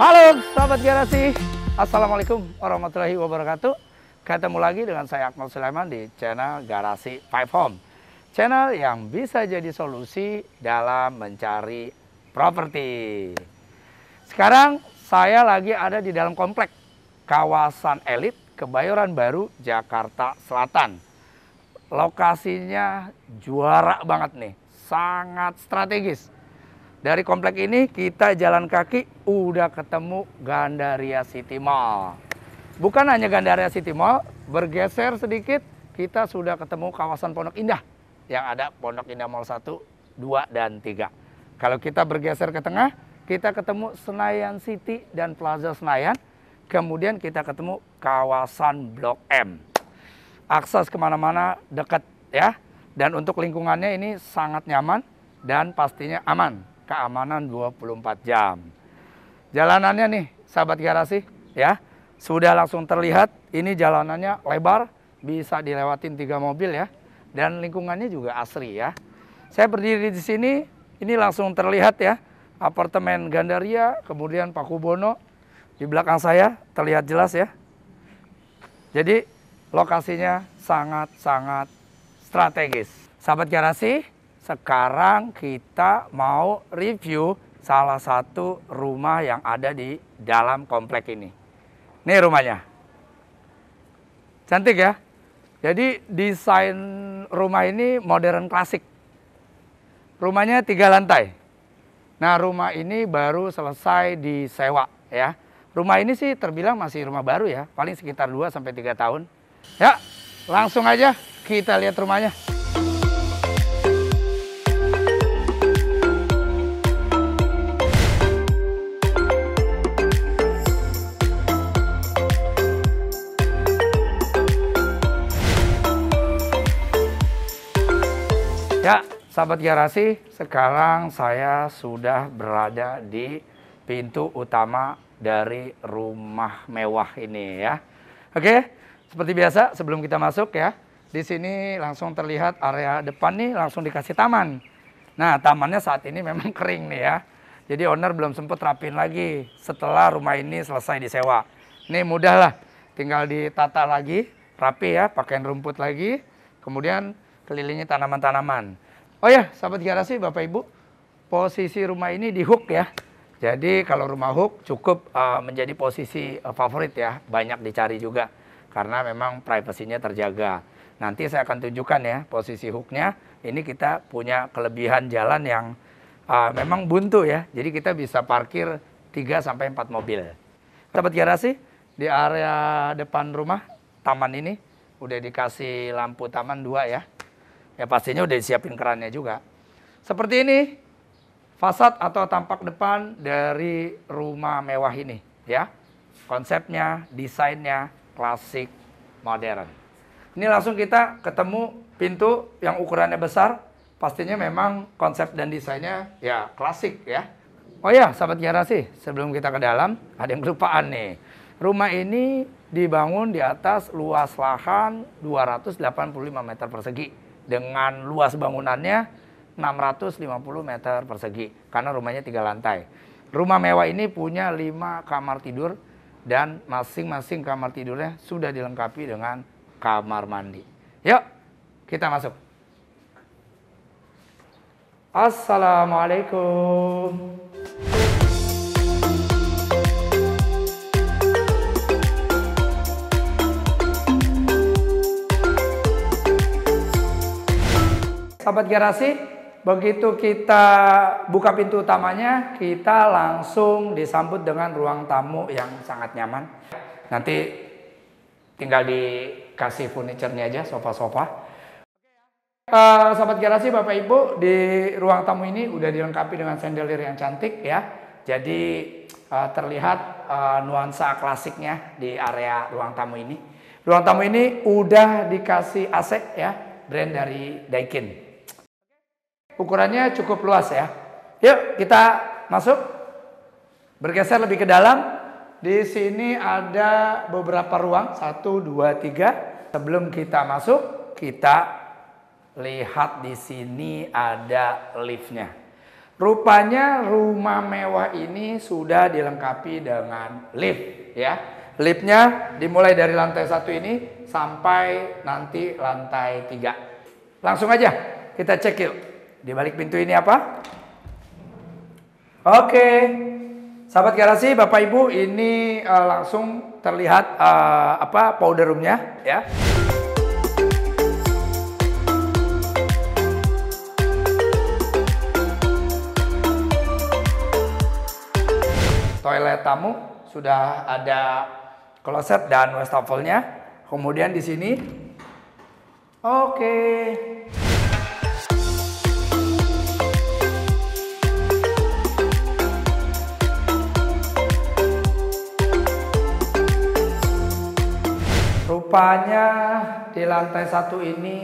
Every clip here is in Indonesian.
Halo sahabat garasi, assalamualaikum warahmatullahi wabarakatuh. Ketemu lagi dengan saya Akmal Sulaiman di channel Garasi 5 Home, channel yang bisa jadi solusi dalam mencari properti. Sekarang saya lagi ada di dalam komplek kawasan elit Kebayoran Baru, Jakarta Selatan. Lokasinya juara banget nih, sangat strategis. Dari komplek ini kita jalan kaki udah ketemu Gandaria City Mall. Bukan hanya Gandaria City Mall, bergeser sedikit kita sudah ketemu kawasan Pondok Indah. Yang ada Pondok Indah Mall 1, 2, dan 3. Kalau kita bergeser ke tengah, kita ketemu Senayan City dan Plaza Senayan. Kemudian kita ketemu kawasan Blok M. Akses kemana-mana dekat ya. Dan untuk lingkungannya ini sangat nyaman dan pastinya aman. Keamanan 24 jam. Jalanannya nih, sahabat garasi, ya, sudah langsung terlihat. Ini jalanannya lebar, bisa dilewatin 3 mobil ya, dan lingkungannya juga asri ya. Saya berdiri di sini, ini langsung terlihat ya, apartemen Gandaria, kemudian Pakubono di belakang saya terlihat jelas ya. Jadi lokasinya sangat-sangat strategis. Sahabat garasi, sekarang kita mau review salah satu rumah yang ada di dalam komplek ini. Ini rumahnya. Cantik ya. Jadi desain rumah ini modern klasik. Rumahnya 3 lantai. Nah, rumah ini baru selesai disewa ya. Rumah ini sih terbilang masih rumah baru ya, paling sekitar 2-3 tahun. Ya, langsung aja kita lihat rumahnya. Ya, sahabat garasi, sekarang saya sudah berada di pintu utama dari rumah mewah ini ya. Oke, seperti biasa sebelum kita masuk ya, di sini langsung terlihat area depan nih langsung dikasih taman. Nah, tamannya saat ini memang kering nih ya. Jadi owner belum sempat rapin lagi setelah rumah ini selesai disewa. Ini mudah lah, tinggal ditata lagi, rapi ya, pakaiin rumput lagi, kemudian kelilingi tanaman-tanaman. Oh ya, sahabat garasi, Bapak Ibu, posisi rumah ini di hook ya. Jadi kalau rumah hook cukup menjadi posisi favorit ya, banyak dicari juga karena memang privasinya terjaga. Nanti saya akan tunjukkan ya posisi hooknya. Ini kita punya kelebihan jalan yang memang buntu ya. Jadi kita bisa parkir 3-4 mobil. Sahabat garasi, di area depan rumah taman ini udah dikasih lampu taman 2 ya. Ya pastinya udah disiapin kerannya juga. Seperti ini fasad atau tampak depan dari rumah mewah ini ya. Konsepnya, desainnya klasik modern. Ini langsung kita ketemu pintu yang ukurannya besar. Pastinya memang konsep dan desainnya ya klasik ya. Oh ya, sahabat garasi, sebelum kita ke dalam ada yang kelupaan nih. Rumah ini dibangun di atas luas lahan 285 meter persegi. Dengan luas bangunannya 650 meter persegi. Karena rumahnya 3 lantai. Rumah mewah ini punya 5 kamar tidur. Dan masing-masing kamar tidurnya sudah dilengkapi dengan kamar mandi. Yuk, kita masuk. Assalamualaikum. Sahabat garasi, begitu kita buka pintu utamanya, kita langsung disambut dengan ruang tamu yang sangat nyaman. Nanti tinggal dikasih furniturnya aja, sofa-sofa. Sahabat garasi, Bapak Ibu, di ruang tamu ini udah dilengkapi dengan chandelier yang cantik ya. Jadi terlihat nuansa klasiknya di area ruang tamu ini. Ruang tamu ini udah dikasih AC ya, brand dari Daikin. Ukurannya cukup luas ya. Yuk kita masuk. Bergeser lebih ke dalam. Di sini ada beberapa ruang. 1, 2, 3. Sebelum kita masuk, kita lihat di sini ada liftnya. Rupanya rumah mewah ini sudah dilengkapi dengan lift ya. Liftnya dimulai dari lantai 1 ini sampai nanti lantai 3. Langsung aja kita cek yuk. Di balik pintu ini apa? Oke. Sahabat garasi, Bapak Ibu, ini langsung terlihat powder roomnya ya. Toilet tamu sudah ada kloset dan wastafelnya. Kemudian di sini, oke. Rupanya di lantai 1 ini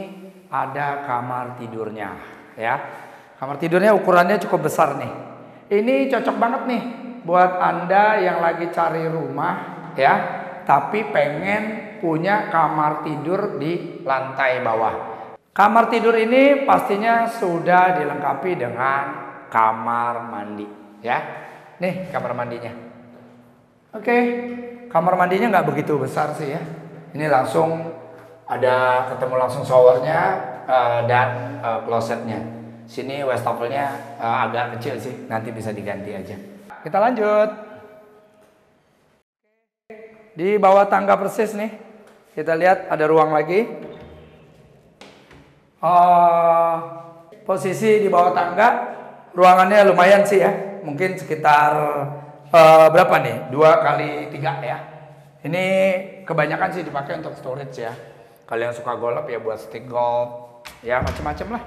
ada kamar tidurnya, ya. Kamar tidurnya ukurannya cukup besar nih. Ini cocok banget nih buat Anda yang lagi cari rumah ya, tapi pengen punya kamar tidur di lantai bawah. Kamar tidur ini pastinya sudah dilengkapi dengan kamar mandi ya. Nih kamar mandinya. Oke, kamar mandinya nggak begitu besar sih ya. Ini langsung ada ketemu langsung showernya dan klosetnya. Sini wastafelnya agak kecil sih, nanti bisa diganti aja. Kita lanjut. Di bawah tangga persis nih, kita lihat ada ruang lagi. Posisi di bawah tangga, ruangannya lumayan sih ya. Mungkin sekitar berapa nih? 2 kali 3 ya. Ini kebanyakan sih dipakai untuk storage ya. Kalian suka golf ya buat stick golf, ya macam-macam lah.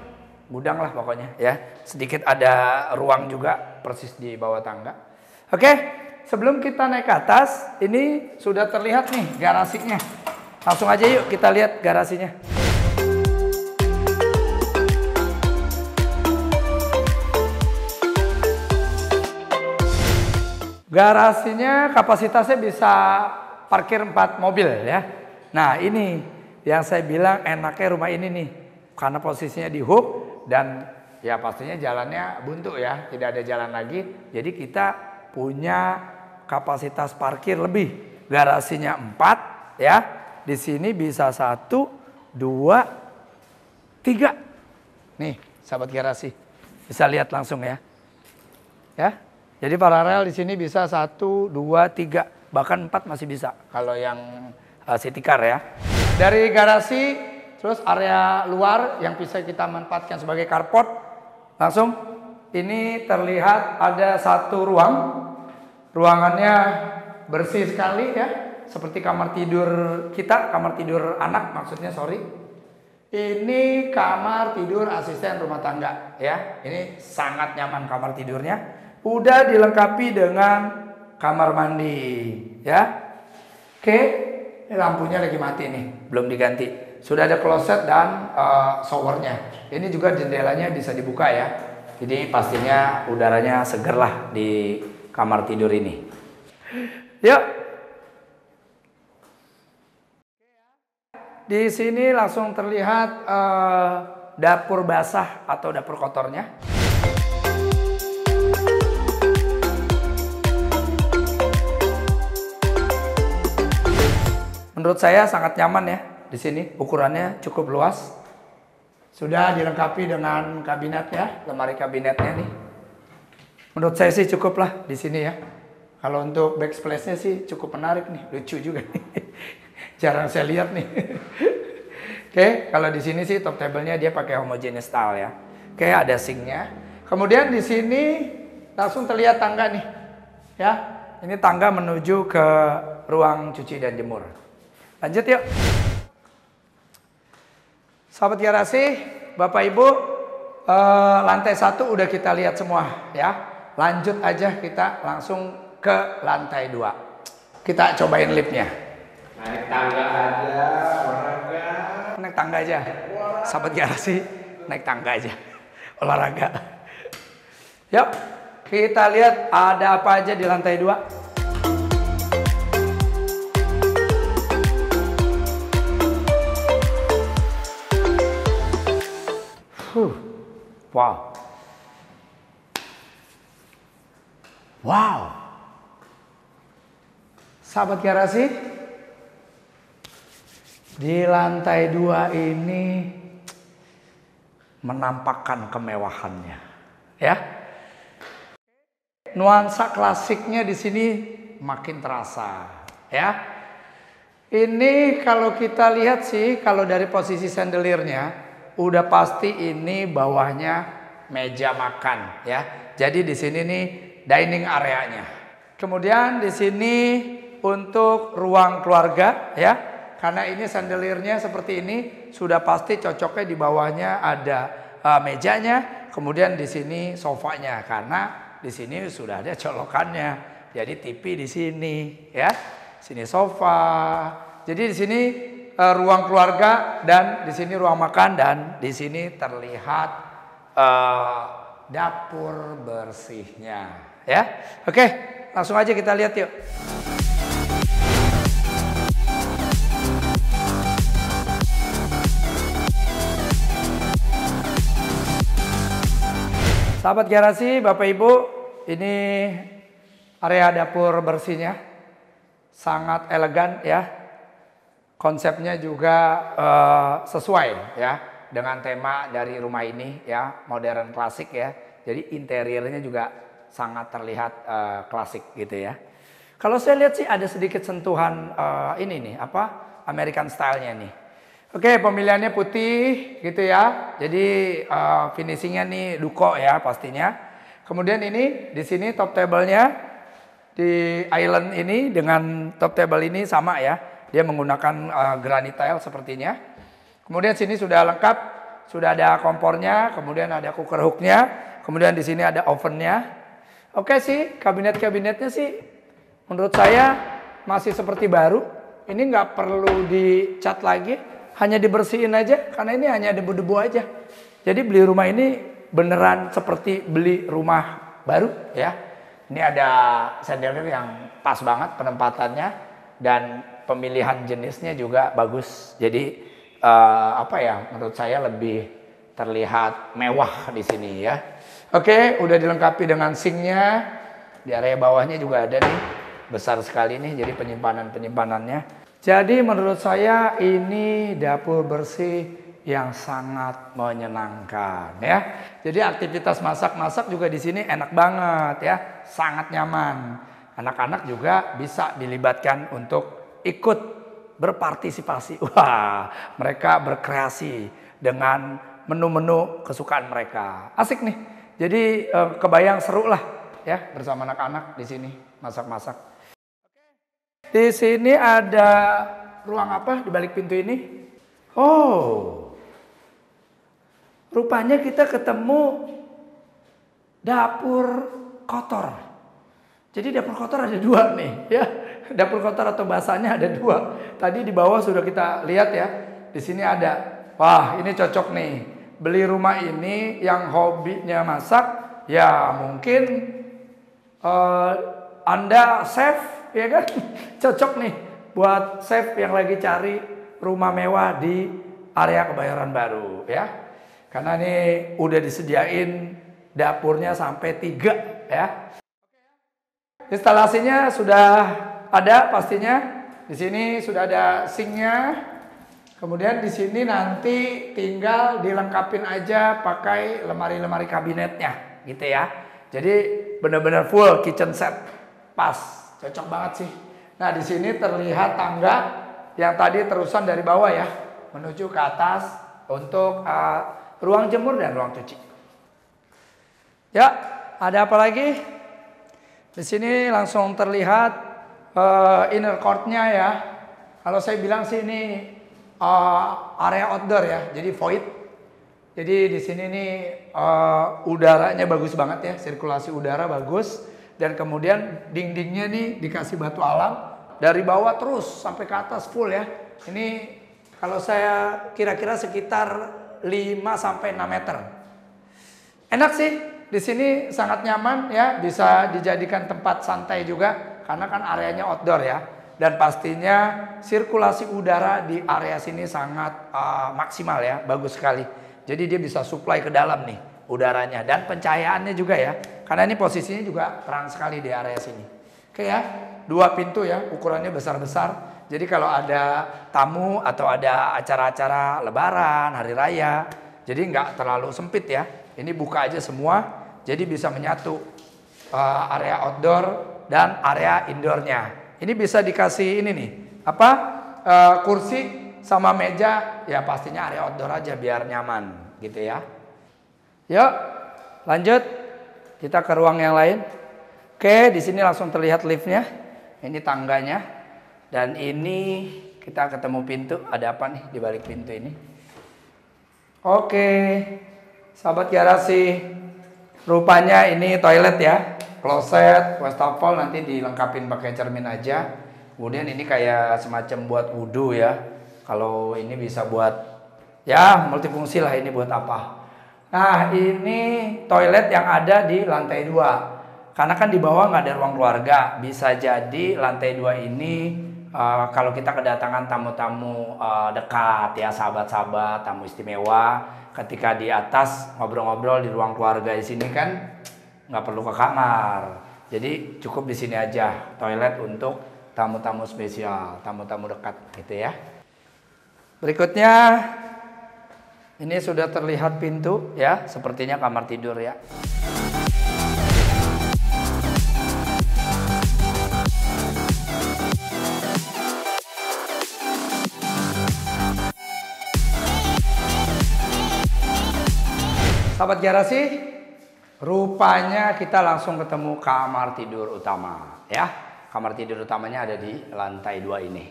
Gudang lah pokoknya ya. Sedikit ada ruang juga persis di bawah tangga. Oke, sebelum kita naik ke atas, ini sudah terlihat nih garasinya. Langsung aja yuk kita lihat garasinya. Garasinya kapasitasnya bisa parkir 4 mobil ya. Nah ini yang saya bilang enaknya rumah ini nih. Karena posisinya di hook dan ya pastinya jalannya buntu ya. Tidak ada jalan lagi. Jadi kita punya kapasitas parkir lebih. Garasinya 4 ya. Di sini bisa 1, 2, 3. Nih sahabat garasi. Bisa lihat langsung ya. Ya. Jadi paralel di sini bisa 1, 2, 3. Bahkan 4 masih bisa. Kalau yang city car ya. Dari garasi terus area luar yang bisa kita manfaatkan sebagai carport. Langsung ini terlihat ada 1 ruang. Ruangannya bersih sekali ya. Seperti kamar tidur kita, kamar tidur anak maksudnya, sorry. Ini kamar tidur asisten rumah tangga ya. Ini sangat nyaman kamar tidurnya. Udah dilengkapi dengan kamar mandi ya. Oke, ini lampunya lagi mati nih, belum diganti. Sudah ada kloset dan showernya. Ini juga jendelanya bisa dibuka ya. Jadi pastinya udaranya seger lah di kamar tidur ini. Yuk. Di sini langsung terlihat dapur basah atau dapur kotornya. Menurut saya sangat nyaman ya di sini. Ukurannya cukup luas. Sudah dilengkapi dengan kabinetnya, lemari kabinetnya nih. Menurut saya sih cukup lah di sini ya. Kalau untuk backsplash-nya sih cukup menarik nih, lucu juga nih. Jarang saya lihat nih. Oke, kalau di sini sih top table-nya dia pakai homogeneous style ya. Oke, ada sink-nya. Kemudian di sini langsung terlihat tangga nih. Ya, ini tangga menuju ke ruang cuci dan jemur. Lanjut yuk. Sahabat garasi, Bapak Ibu, lantai 1 udah kita lihat semua ya. Lanjut aja kita langsung ke lantai 2. Kita cobain liftnya. Naik tangga aja, olahraga. Naik tangga aja. Sahabat garasi, naik tangga aja. Olahraga. Yuk, kita lihat ada apa aja di lantai 2. Wow. Wow. Sahabat garasi, di lantai 2 ini menampakkan kemewahannya, ya. Nuansa klasiknya di sini makin terasa, ya. Ini kalau kita lihat sih, kalau dari posisi chandeliernya, udah pasti ini bawahnya meja makan, ya. Jadi di sini nih dining areanya. Kemudian di sini untuk ruang keluarga, ya. Karena ini chandeliernya seperti ini, sudah pasti cocoknya di bawahnya ada mejanya, kemudian di sini sofanya karena di sini sudah ada colokannya. Jadi TV di sini, ya. Sini sofa. Jadi di sini ruang keluarga dan di sini ruang makan dan di sini terlihat dapur bersihnya, ya. Oke, langsung aja kita lihat yuk. Sahabat garasi, Bapak Ibu, ini area dapur bersihnya sangat elegan, ya. Konsepnya juga sesuai, ya, dengan tema dari rumah ini, ya, modern klasik, ya. Jadi interiornya juga sangat terlihat klasik gitu, ya. Kalau saya lihat sih ada sedikit sentuhan ini nih, American style-nya nih. Oke, pemilihannya putih gitu ya. Jadi finishingnya nih duko ya pastinya. Kemudian ini di sini top table-nya di island ini dengan top table ini sama ya. Dia menggunakan granite tile sepertinya. Kemudian sini sudah lengkap, sudah ada kompornya, kemudian ada cooker hook-nya, kemudian di sini ada oven-nya. Oke sih, kabinet-kabinetnya sih menurut saya masih seperti baru. Ini nggak perlu dicat lagi. Hanya dibersihin aja, karena ini hanya debu-debu aja. Jadi beli rumah ini beneran seperti beli rumah baru ya. Ini ada chandelier yang pas banget penempatannya dan pemilihan jenisnya juga bagus. Jadi menurut saya lebih terlihat mewah di sini ya. Oke, udah dilengkapi dengan sinknya. Di area bawahnya juga ada nih, besar sekali nih. Jadi penyimpanannya. Jadi menurut saya ini dapur bersih yang sangat menyenangkan ya. Jadi aktivitas masak-masak juga di sini enak banget ya, sangat nyaman. Anak-anak juga bisa dilibatkan untuk ikut berpartisipasi. Wah, mereka berkreasi dengan menu-menu kesukaan mereka. Asik nih. Jadi kebayang seru lah ya bersama anak-anak di sini masak-masak. Di sini ada ruang apa di balik pintu ini? Oh, rupanya kita ketemu dapur kotor. Jadi dapur kotor ada 2 nih, ya. Dapur kotor atau basahnya ada 2. Tadi di bawah sudah kita lihat ya. Di sini ada. Wah, ini cocok nih. Beli rumah ini yang hobinya masak, ya mungkin Anda chef. Ya kan, cocok nih buat chef yang lagi cari rumah mewah di area Kebayoran Baru ya. Karena ini udah disediain dapurnya sampai 3 ya. Instalasinya sudah ada pastinya. Di sini sudah ada sinknya. Kemudian di sini nanti tinggal dilengkapin aja pakai lemari-lemari kabinetnya gitu ya. Jadi benar-benar full kitchen set. Pas. Cocok banget sih. Nah di sini terlihat tangga yang tadi terusan dari bawah ya menuju ke atas untuk ruang jemur dan ruang cuci. Ya, ada apa lagi? Di sini langsung terlihat inner court-nya ya. Kalau saya bilang sih ini area outdoor ya, jadi void. Jadi di sini nih udaranya bagus banget ya, sirkulasi udara bagus. Dan kemudian dindingnya nih dikasih batu alam dari bawah terus sampai ke atas full ya. Ini kalau saya kira-kira sekitar 5 sampai 6 meter. Enak sih, di sini sangat nyaman ya, bisa dijadikan tempat santai juga karena kan areanya outdoor ya. Dan pastinya sirkulasi udara di area sini sangat maksimal ya, bagus sekali. Jadi dia bisa supply ke dalam nih udaranya dan pencahayaannya juga ya. Karena ini posisinya juga terang sekali di area sini. Oke ya, 2 pintu ya, ukurannya besar-besar. Jadi kalau ada tamu atau ada acara-acara lebaran, hari raya, jadi nggak terlalu sempit ya. Ini buka aja semua, jadi bisa menyatu area outdoor dan area indoornya. Ini bisa dikasih ini nih, kursi sama meja, ya pastinya area outdoor aja biar nyaman gitu ya. Yuk, lanjut. Kita ke ruang yang lain. Oke, di sini langsung terlihat liftnya. Ini tangganya. Dan ini kita ketemu pintu. Ada apa nih di balik pintu ini? Oke, sahabat garasi. Rupanya ini toilet ya. Kloset, wastafel nanti dilengkapin pakai cermin aja. Kemudian ini kayak semacam buat wudhu ya. Kalau ini bisa buat ya multifungsi lah, ini buat apa. Nah, ini toilet yang ada di lantai 2. Karena kan di bawah nggak ada ruang keluarga. Bisa jadi lantai 2 ini kalau kita kedatangan tamu-tamu dekat ya, sahabat-sahabat, tamu istimewa. Ketika di atas ngobrol-ngobrol di ruang keluarga di sini kan nggak perlu ke kamar. Jadi cukup di sini aja toilet untuk tamu-tamu spesial, tamu-tamu dekat gitu ya. Berikutnya ini sudah terlihat pintu ya, sepertinya kamar tidur ya. Sahabat garasi, rupanya kita langsung ketemu kamar tidur utama ya. Kamar tidur utamanya ada di lantai 2 ini.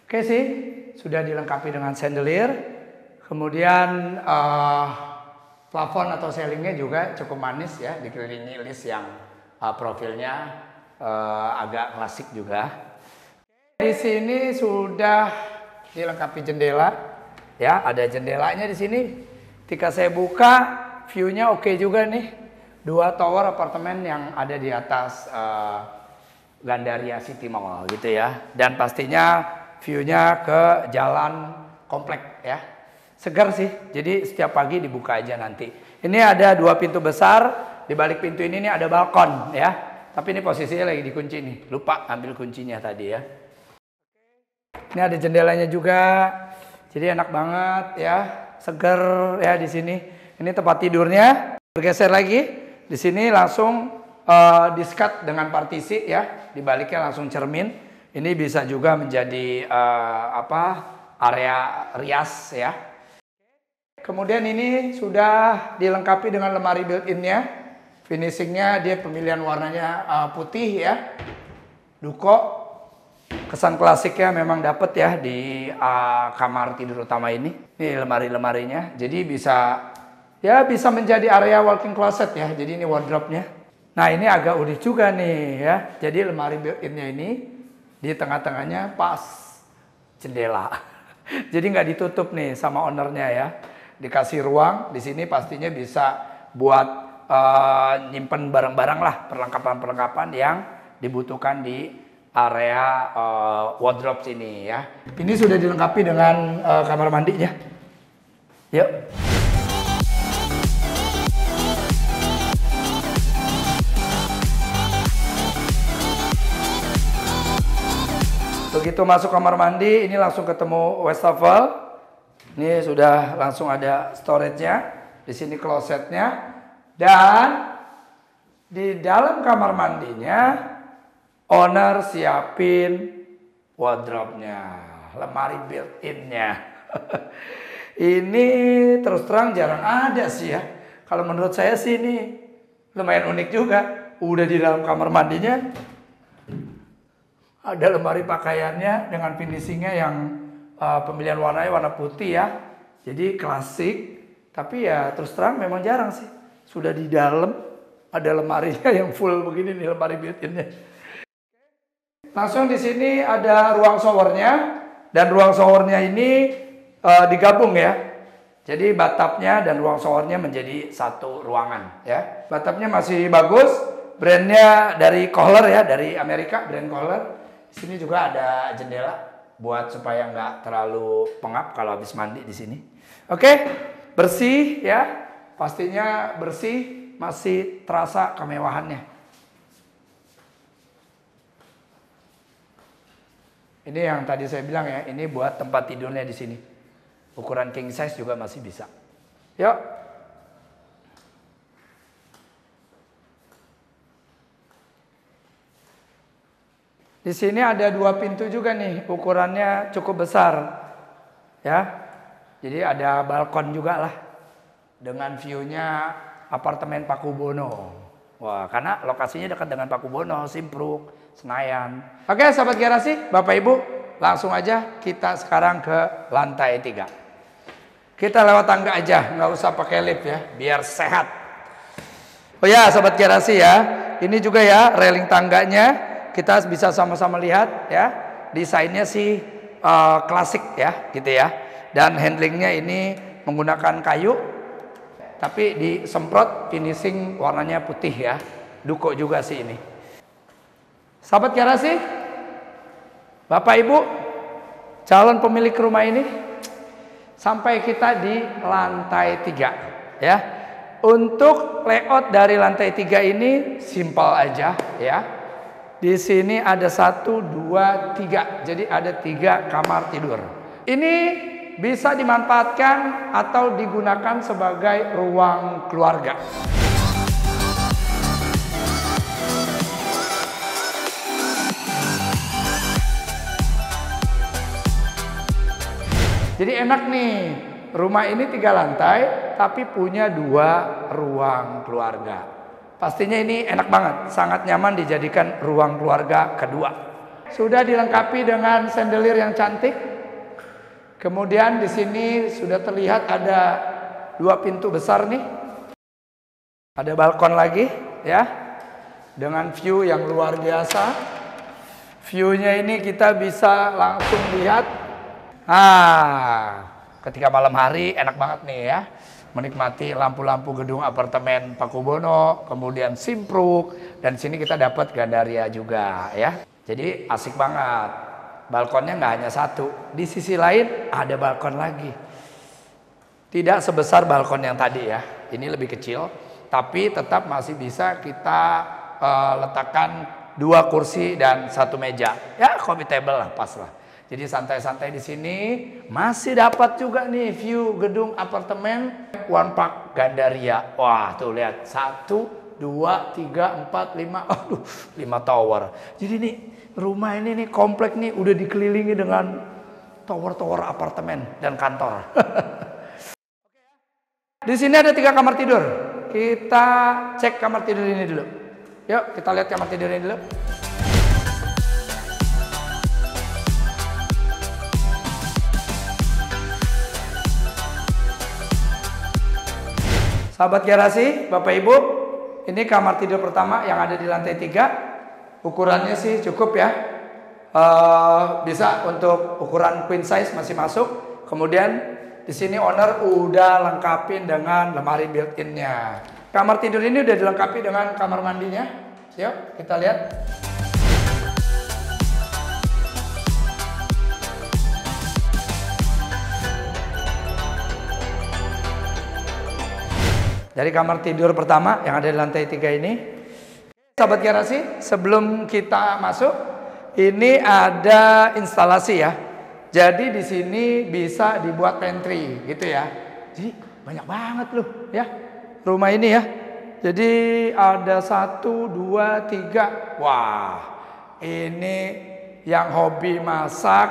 Oke sih, sudah dilengkapi dengan chandelier. Kemudian plafon atau ceilingnya juga cukup manis ya, dikelilingi list yang profilnya agak klasik juga. Di sini sudah dilengkapi jendela, ya ada jendelanya di sini. Ketika saya buka, view-nya oke juga nih, 2 tower apartemen yang ada di atas Gandaria City Mall gitu ya. Dan pastinya view-nya ke jalan komplek ya. Segar sih, jadi setiap pagi dibuka aja nanti. Ini ada 2 pintu besar, di balik pintu ini nih ada balkon ya. Tapi ini posisinya lagi dikunci nih, lupa ambil kuncinya tadi ya. Ini ada jendelanya juga, jadi enak banget ya, segar ya di sini. Ini tempat tidurnya. Bergeser lagi, di sini langsung diskat dengan partisi ya, di baliknya langsung cermin. Ini bisa juga menjadi area rias ya. Kemudian ini sudah dilengkapi dengan lemari built-in-nya. Finishingnya dia pemilihan warnanya putih ya. Duko. Kesan klasiknya memang dapat ya di kamar tidur utama ini. Ini lemari-lemarinya. Jadi bisa menjadi area walk-in closet ya. Jadi ini wardrobe-nya. Nah, ini agak unik juga nih ya. Jadi lemari built-in-nya ini di tengah-tengahnya pas jendela. Jadi nggak ditutup nih sama ownernya ya. Dikasih ruang di sini pastinya bisa buat nyimpen barang-barang lah, perlengkapan-perlengkapan yang dibutuhkan di area wardrobe sini ya. Ini sudah dilengkapi dengan kamar mandinya. Yuk. Begitu masuk kamar mandi, ini langsung ketemu wastafel. Ini sudah langsung ada storage-nya. Di sini klosetnya. Dan di dalam kamar mandinya, owner siapin wardrobe-nya, lemari built-in-nya. Ini terus terang jarang ada sih ya. Kalau menurut saya sih ini lumayan unik juga. Udah di dalam kamar mandinya, ada lemari pakaiannya dengan finishingnya yang pemilihan warnanya warna putih ya. Jadi klasik. Tapi ya terus terang memang jarang sih. Sudah di dalam ada lemarinya yang full begini nih, lemari built-in-nya. Langsung di sini ada ruang showernya. Dan ruang showernya ini digabung ya. Jadi bathtubnya dan ruang showernya menjadi satu ruangan ya. Bathtubnya masih bagus. Brandnya dari Kohler ya, dari Amerika, brand Kohler. Di sini juga ada jendela buat supaya nggak terlalu pengap kalau habis mandi di sini. Oke, bersih ya. Pastinya bersih, masih terasa kemewahannya. Ini yang tadi saya bilang ya, ini buat tempat tidurnya di sini. Ukuran king size juga masih bisa. Yuk. Di sini ada 2 pintu juga nih, ukurannya cukup besar. Ya. Jadi ada balkon juga lah. Dengan view-nya apartemen Pakubono. Wah, karena lokasinya dekat dengan Pakubono, Simpruk, Senayan. Oke, sahabat garasi, Bapak Ibu, langsung aja kita sekarang ke lantai 3. Kita lewat tangga aja, nggak usah pakai lift ya, biar sehat. Oh ya, sahabat garasi ya, ini juga ya railing tangganya. Kita bisa sama-sama lihat ya, desainnya sih klasik ya, gitu ya. Dan handlingnya ini menggunakan kayu, tapi disemprot finishing warnanya putih ya. Duko juga sih ini. Sahabat garasi, Bapak Ibu, calon pemilik rumah ini, sampai kita di lantai 3 ya. Untuk layout dari lantai 3 ini simpel aja ya. Di sini ada 1, 2, 3. Jadi ada 3 kamar tidur. Ini bisa dimanfaatkan atau digunakan sebagai ruang keluarga. Jadi enak nih, rumah ini 3 lantai tapi punya 2 ruang keluarga. Pastinya ini enak banget, sangat nyaman dijadikan ruang keluarga kedua. Sudah dilengkapi dengan chandelier yang cantik. Kemudian di sini sudah terlihat ada 2 pintu besar nih. Ada balkon lagi ya. Dengan view yang luar biasa. View-nya ini kita bisa langsung lihat. Ketika malam hari enak banget nih ya. Menikmati lampu-lampu gedung apartemen Pakubono, kemudian Simpruk, dan sini kita dapat Gandaria juga ya. Jadi asik banget. Balkonnya nggak hanya 1, di sisi lain ada balkon lagi. Tidak sebesar balkon yang tadi ya, ini lebih kecil, tapi tetap masih bisa kita letakkan 2 kursi dan 1 meja. Ya, coffee table lah, pas lah. Jadi santai-santai di sini, masih dapat juga nih view gedung apartemen One Park Gandaria. Wah, tuh lihat 1, 2, 3, 4, 5. Aduh, 5 tower. Jadi nih rumah ini nih komplek nih udah dikelilingi dengan tower-tower apartemen dan kantor. Di sini ada 3 kamar tidur. Kita cek kamar tidur ini dulu. Yuk, kita lihat kamar tidur ini dulu. Sahabat garasi, Bapak Ibu, ini kamar tidur pertama yang ada di lantai 3. Ukurannya sih cukup ya. Bisa untuk ukuran queen size masih masuk. Kemudian di sini owner udah lengkapin dengan lemari built-in-nya. Kamar tidur ini udah dilengkapi dengan kamar mandinya. Yuk, kita lihat. Dari kamar tidur pertama yang ada di lantai 3 ini. Sahabat garasi, sebelum kita masuk, ini ada instalasi ya. Jadi di sini bisa dibuat pantry gitu ya. Jadi banyak banget loh ya rumah ini ya. Jadi ada 1, 2, 3. Wah, ini yang hobi masak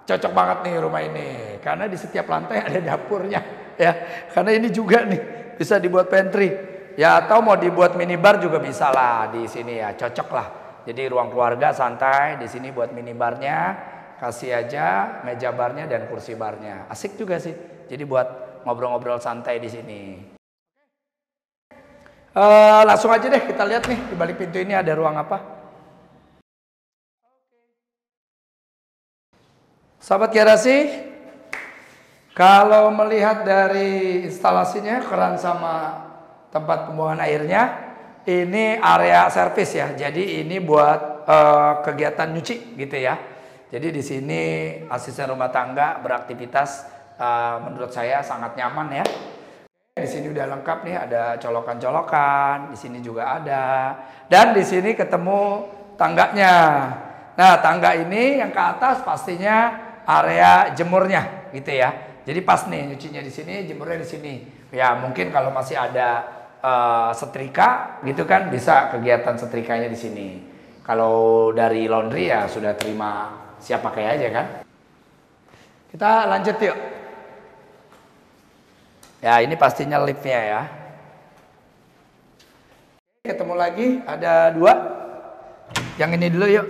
cocok banget nih rumah ini. Karena di setiap lantai ada dapurnya ya. Karena ini juga nih bisa dibuat pantry ya, atau mau dibuat minibar juga bisa lah di sini ya, cocok lah. Jadi ruang keluarga santai di sini buat minibarnya, kasih aja meja barnya dan kursi barnya, asik juga sih. Jadi buat ngobrol-ngobrol santai di sini. Langsung aja deh kita lihat nih di balik pintu ini ada ruang apa. Sahabat garasi, kalau melihat dari instalasinya, keran sama tempat pembuangan airnya, ini area servis ya. Jadi ini buat kegiatan nyuci gitu ya. Jadi di sini asisten rumah tangga beraktivitas menurut saya sangat nyaman ya. Di sini udah lengkap nih, ada colokan-colokan, di sini juga ada. Dan di sini ketemu tangganya. Nah, tangga ini yang ke atas pastinya area jemurnya gitu ya. Jadi pas nih nyucinya di sini, jemurnya di sini. Ya, mungkin kalau masih ada setrika gitu kan bisa kegiatan setrikanya di sini. Kalau dari laundry ya sudah terima siap pakai aja kan. Kita lanjut yuk. Ya, ini pastinya liftnya ya. Ketemu lagi, ada 2. Yang ini dulu yuk.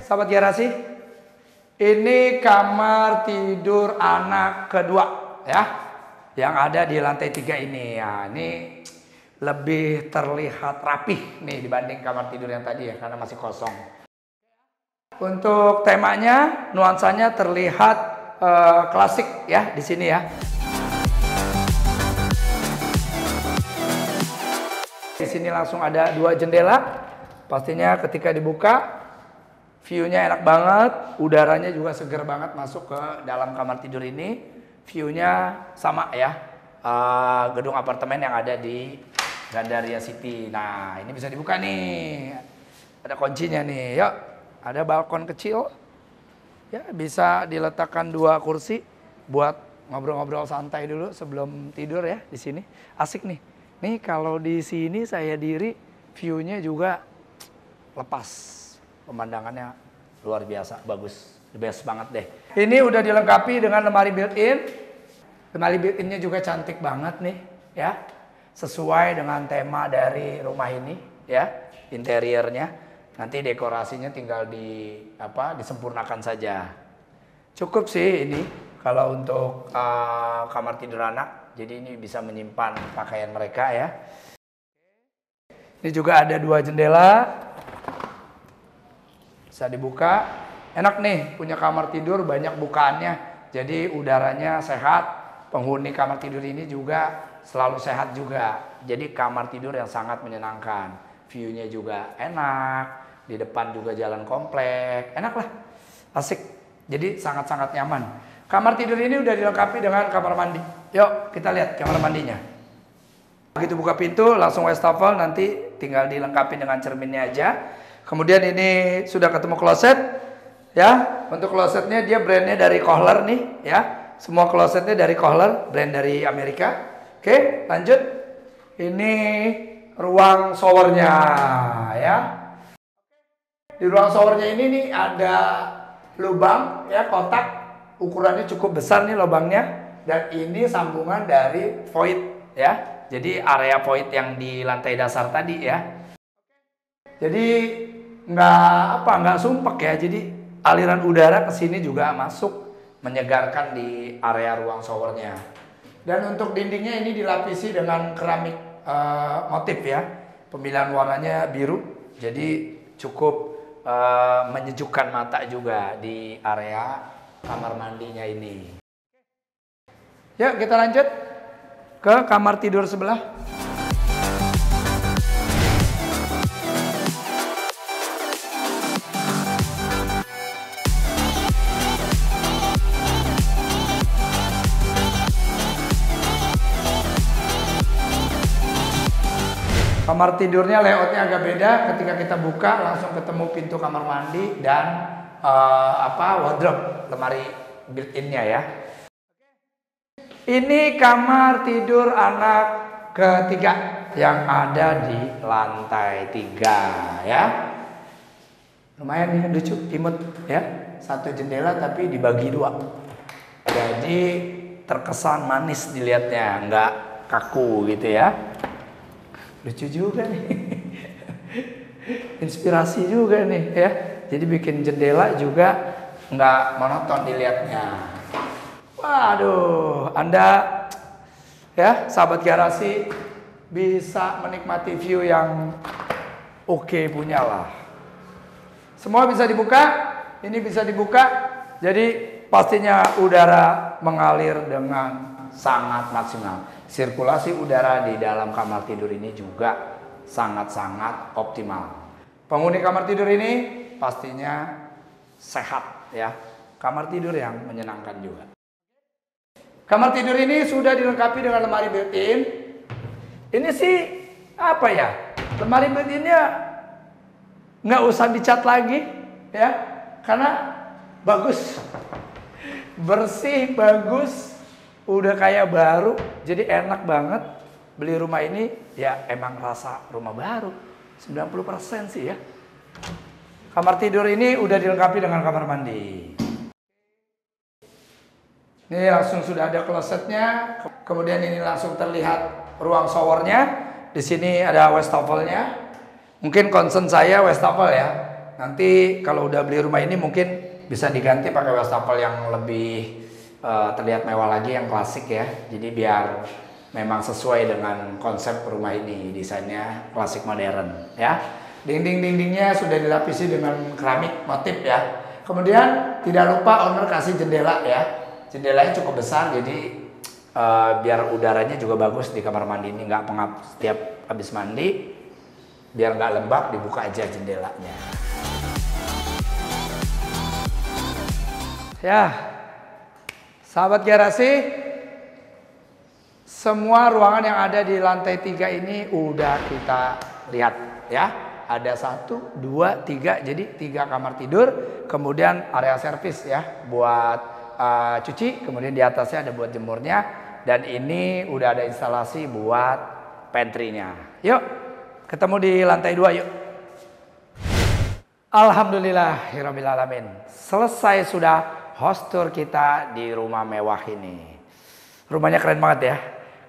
Sahabat garasi, ini kamar tidur anak kedua ya. Yang ada di lantai 3 ini ya, ini lebih terlihat rapih nih dibanding kamar tidur yang tadi ya, karena masih kosong. Untuk temanya, nuansanya terlihat klasik ya di sini ya. Di sini langsung ada 2 jendela, pastinya ketika dibuka view-nya enak banget, udaranya juga seger banget masuk ke dalam kamar tidur ini. View-nya sama ya, gedung apartemen yang ada di Gandaria City. Nah, ini bisa dibuka nih, ada kuncinya nih. Yuk, ada balkon kecil, ya bisa diletakkan 2 kursi buat ngobrol-ngobrol santai dulu sebelum tidur ya di sini. Asik nih. Nih kalau di sini saya diri, view-nya juga lepas, pemandangannya luar biasa, bagus. The best banget deh. Ini udah dilengkapi dengan lemari built-in. Lemari built-innya juga cantik banget nih ya. Sesuai dengan tema dari rumah ini ya, interiornya. Nanti dekorasinya tinggal disempurnakan saja. Cukup sih ini kalau untuk kamar tidur anak. Jadi ini bisa menyimpan pakaian mereka ya. Ini juga ada 2 jendela. Bisa dibuka. Enak nih punya kamar tidur banyak bukaannya, jadi udaranya sehat. Penghuni kamar tidur ini juga selalu sehat juga. Jadi kamar tidur yang sangat menyenangkan. View-nya juga enak, di depan juga jalan komplek, enak lah, asik. Jadi sangat-sangat nyaman. Kamar tidur ini udah dilengkapi dengan kamar mandi. Yuk kita lihat kamar mandinya. Begitu buka pintu langsung wastafel, nanti tinggal dilengkapi dengan cerminnya aja. Kemudian ini sudah ketemu kloset. Ya, untuk klosetnya dia brandnya dari Kohler nih ya. Semua klosetnya dari Kohler, brand dari Amerika. Oke, lanjut. Ini ruang showernya ya. Di ruang showernya ini nih ada lubang ya, kotak. Ukurannya cukup besar nih lubangnya. Dan ini sambungan dari void ya. Jadi area void yang di lantai dasar tadi ya. Jadi nggak sumpek ya. Jadi aliran udara ke sini juga masuk, menyegarkan di area ruang showernya. Dan untuk dindingnya ini dilapisi dengan keramik motif ya. Pemilihan warnanya biru, jadi cukup menyejukkan mata juga di area kamar mandinya ini. Ya, kita lanjut ke kamar tidur sebelah. Kamar tidurnya layoutnya agak beda. Ketika kita buka langsung ketemu pintu kamar mandi dan wardrobe, lemari built-innya ya. Ini kamar tidur anak ketiga yang ada di lantai 3 ya. Lumayan nih, lucu, imut ya. 1 jendela tapi dibagi 2. Jadi terkesan manis dilihatnya, nggak kaku gitu ya. Lucu juga nih. Inspirasi juga nih ya. Jadi bikin jendela juga nggak monoton dilihatnya. Waduh, Anda ya sahabat garasi bisa menikmati view yang oke punya lah. Semua bisa dibuka, ini bisa dibuka. Jadi pastinya udara mengalir dengan sangat maksimal. Sirkulasi udara di dalam kamar tidur ini juga sangat-sangat optimal. Penghuni kamar tidur ini pastinya sehat ya. Kamar tidur yang menyenangkan juga. Kamar tidur ini sudah dilengkapi dengan lemari built-in. Ini sih apa ya? Lemari built-innya nggak usah dicat lagi ya, karena bagus, bersih, bagus, udah kayak baru. Jadi enak banget beli rumah ini ya, emang rasa rumah baru 90% sih ya. Kamar tidur ini udah dilengkapi dengan kamar mandi. Ini langsung sudah ada klosetnya, kemudian ini langsung terlihat ruang showernya. Di sini ada wastafelnya. Mungkin concern saya wastafel ya. Nanti kalau udah beli rumah ini mungkin bisa diganti pakai wastafel yang lebih terlihat mewah lagi, yang klasik ya. Jadi biar memang sesuai dengan konsep rumah ini, desainnya klasik modern ya. Dinding-dindingnya sudah dilapisi dengan keramik motif ya. Kemudian tidak lupa owner kasih jendela ya. Jendelanya cukup besar, jadi biar udaranya juga bagus di kamar mandi ini, nggak pengap setiap habis mandi. Biar nggak lembab, dibuka aja jendelanya. Ya, sahabat garasi, semua ruangan yang ada di lantai 3 ini udah kita lihat ya. Ada 1, 2, 3, jadi 3 kamar tidur. Kemudian area servis ya, buat cuci, kemudian di atasnya ada buat jemurnya, dan ini udah ada instalasi buat pantry-nya. Yuk, ketemu di lantai 2 yuk. Alhamdulillahirabbil alamin. Selesai sudah host tour kita di rumah mewah ini. Rumahnya keren banget ya.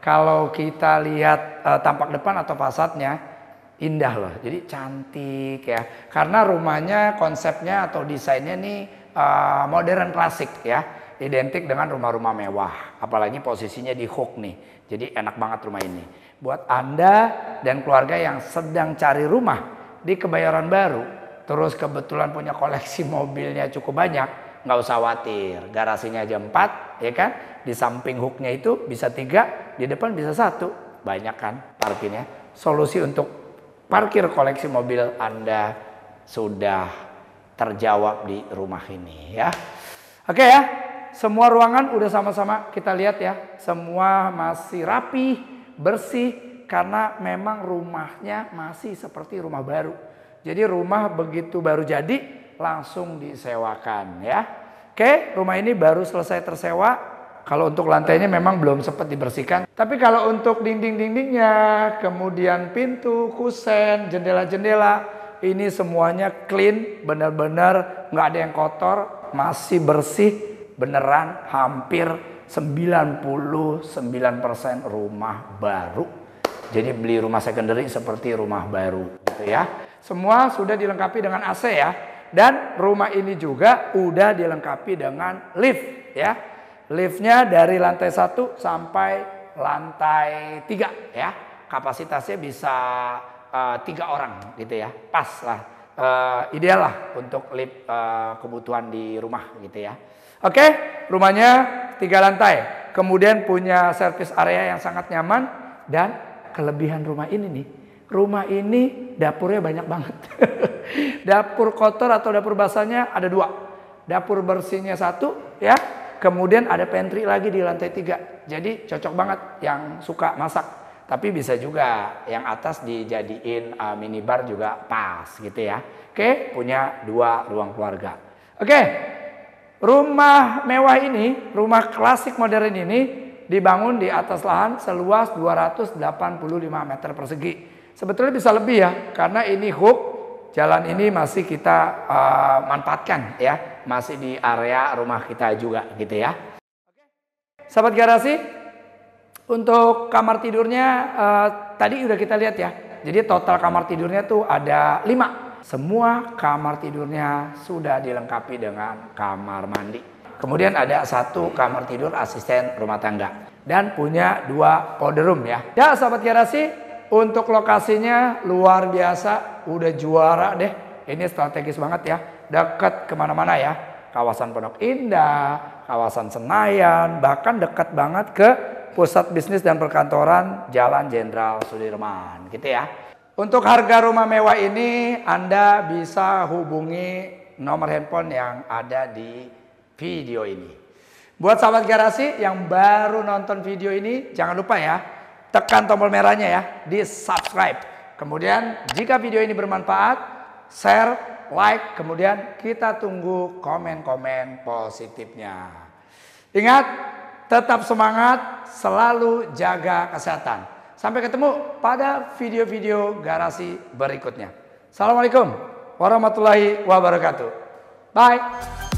Kalau kita lihat tampak depan atau fasadnya, indah loh. Jadi cantik ya. Karena rumahnya konsepnya atau desainnya nih modern klasik ya. Identik dengan rumah-rumah mewah. Apalagi posisinya di Hook nih. Jadi enak banget rumah ini. Buat Anda dan keluarga yang sedang cari rumah di Kebayoran Baru, terus kebetulan punya koleksi mobilnya cukup banyak, nggak usah khawatir. Garasinya aja 4, ya kan? Di samping Hooknya itu bisa 3, di depan bisa 1. Banyak kan parkirnya. Solusi untuk parkir koleksi mobil Anda sudah terjawab di rumah ini ya. Oke ya. Semua ruangan udah sama-sama kita lihat ya. Semua masih rapi, bersih, karena memang rumahnya masih seperti rumah baru. Jadi rumah begitu baru jadi langsung disewakan ya. Oke, rumah ini baru selesai tersewa. Kalau untuk lantainya memang belum sempat dibersihkan. Tapi kalau untuk dinding-dindingnya, kemudian pintu, kusen, jendela-jendela, ini semuanya clean, benar-benar nggak ada yang kotor, masih bersih. Beneran hampir 99% rumah baru. Jadi beli rumah secondary seperti rumah baru gitu ya. Semua sudah dilengkapi dengan AC ya. Dan rumah ini juga udah dilengkapi dengan lift ya. Liftnya dari lantai 1 sampai lantai 3 ya. Kapasitasnya bisa 3 orang gitu ya. Pas lah. Ideal lah untuk lift kebutuhan di rumah gitu ya. Oke, rumahnya 3 lantai. Kemudian punya service area yang sangat nyaman. Dan kelebihan rumah ini nih, rumah ini dapurnya banyak banget. Dapur kotor atau dapur basahnya ada 2. Dapur bersihnya 1 ya. Kemudian ada pantry lagi di lantai 3. Jadi cocok banget yang suka masak. Tapi bisa juga yang atas dijadiin minibar juga pas gitu ya. Oke, punya 2 ruang keluarga. Oke. Rumah mewah ini, rumah klasik modern ini dibangun di atas lahan seluas 285 meter persegi. Sebetulnya bisa lebih ya, karena ini Hook, jalan ini masih kita manfaatkan ya, masih di area rumah kita juga gitu ya. Sahabat garasi, untuk kamar tidurnya tadi udah kita lihat ya. Jadi total kamar tidurnya tuh ada 5. Semua kamar tidurnya sudah dilengkapi dengan kamar mandi. Kemudian ada 1 kamar tidur asisten rumah tangga. Dan punya 2 powder room ya. Ya sahabat garasi, untuk lokasinya luar biasa. Udah juara deh. Ini strategis banget ya. Dekat kemana-mana ya. kawasan Pondok Indah, kawasan Senayan, bahkan dekat banget ke pusat bisnis dan perkantoran Jalan Jenderal Sudirman, gitu ya. Untuk harga rumah mewah ini Anda bisa hubungi nomor handphone yang ada di video ini. Buat sahabat garasi yang baru nonton video ini, jangan lupa ya, tekan tombol merahnya ya, di subscribe. Kemudian jika video ini bermanfaat, share, like, kemudian kita tunggu komen-komen positifnya. Ingat, tetap semangat, selalu jaga kesehatan. Sampai ketemu pada video-video garasi berikutnya. Assalamualaikum warahmatullahi wabarakatuh. Bye.